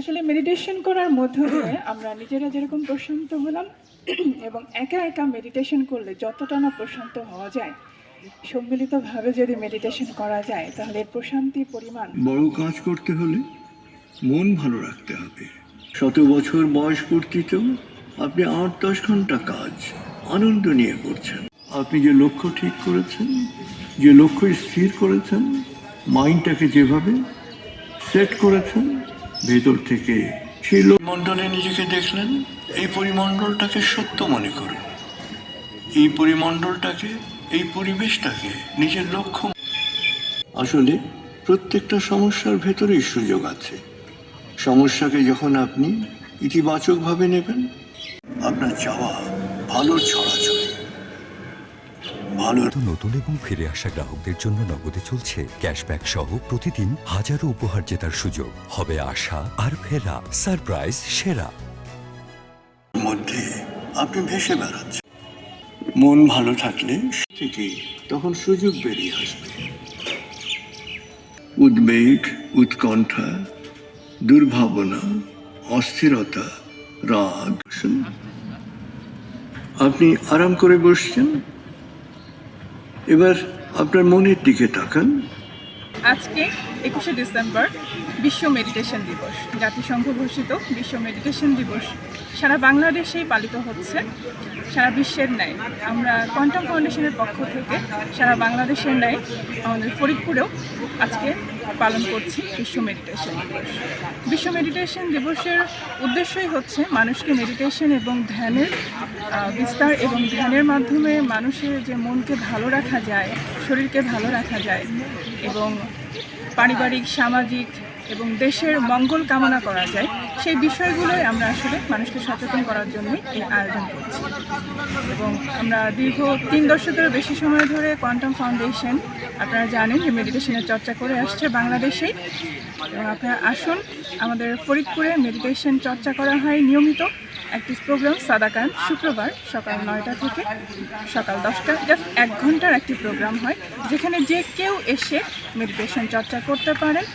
আসলে মেডিটেশন করার মধ্য দিয়ে আমরা নিজেরা যেরকম প্রশান্ত হলাম এবং একা একা মেডিটেশন করলে যতটা না প্রশান্ত হওয়া যায়, সম্মিলিতভাবে যদি মেডিটেশন করা যায় তাহলে এর প্রশান্তির পরিমাণ। বড় কাজ করতে হলে মন ভালো রাখতে হবে। 100 বছর বয়স পূর্তিতেও আপনি 8-10 ঘন্টা কাজ আনন্দ নিয়ে করছেন। আপনি যে লক্ষ্য ঠিক করেছেন, যে লক্ষ্য স্থির করেছেন, মাইন্ডটাকে যেভাবে সেট করেছেন, ভেতর থেকে সেই মণ্ডলে নিজেকে দেখলেন। এই পরিমণ্ডলটাকে সত্য মনে করুন। এই পরিমণ্ডলটাকে, এই পরিবেশটাকে নিজের লক্ষ্য। আসলে প্রত্যেকটা সমস্যার ভেতরেই সুযোগ আছে। সমস্যাকে যখন আপনি ইতিবাচকভাবে নেবেন, আপনার চাওয়া ভালোর ছড়াছড়ি, ভালো। নতুন এবং ফিরে আসা গ্রাহকদের জন্য নগদে চলছে ক্যাশব্যাক সহ প্রতিদিন হাজারো উপহার জেতার সুযোগ। হবে আশা আর ফেরা, সারপ্রাইজ সেরা। মধ্যে আপনি ভেসে বেড়াচ্ছেন। মন ভালো থাকলে থেকে তখন সুযোগ বেরিয়ে আসবে। উদ্বেগ, উৎকণ্ঠা, দুর্ভাবনা, অস্থিরতা, রাগ। আপনি আরাম করে বসছেন, এবার আপনার মনের দিকে তাকান। আজকে 21শে ডিসেম্বর বিশ্ব মেডিটেশন দিবস, জাতিসংঘ ঘোষিত বিশ্ব মেডিটেশন দিবস সারা বাংলাদেশেই পালিত হচ্ছে। সারা বিশ্বের ন্যায় আমরা কোয়ান্টাম ফাউন্ডেশনের পক্ষ থেকে সারা বাংলাদেশের ন্যায় আমাদের ফরিদপুরেও আজকে পালন করছি বিশ্ব মেডিটেশন দিবস। বিশ্ব মেডিটেশন দিবসের উদ্দেশ্যই হচ্ছে মানুষকে মেডিটেশন এবং ধ্যানের বিস্তার এবং ধ্যানের মাধ্যমে মানুষের যে মনকে ভালো রাখা যায়, শরীরকে ভালো রাখা যায় এবং পারিবারিক, সামাজিক এবং দেশের মঙ্গল কামনা করা যায়, সেই বিষয়গুলোই আমরা আসলে মানুষকে সচেতন করার জন্যই এই আয়োজন করছি। এবং আমরা দীর্ঘ 3 দশকেরও বেশি সময় ধরে কোয়ান্টাম ফাউন্ডেশন, আপনারা জানেন যে মেডিটেশনের চর্চা করে আসছে বাংলাদেশেই। এবং আপনারা আসুন, আমাদের ফরিদপুরে মেডিটেশন চর্চা করা হয় নিয়মিত। একটি প্রোগ্রাম সাদাকান শুক্রবার সকাল 9টা থেকে সকাল 10টা, জাস্ট 1 ঘন্টার একটি প্রোগ্রাম হয়, যেখানে যে কেউ এসে মেডিটেশন চর্চা করতে পারেন।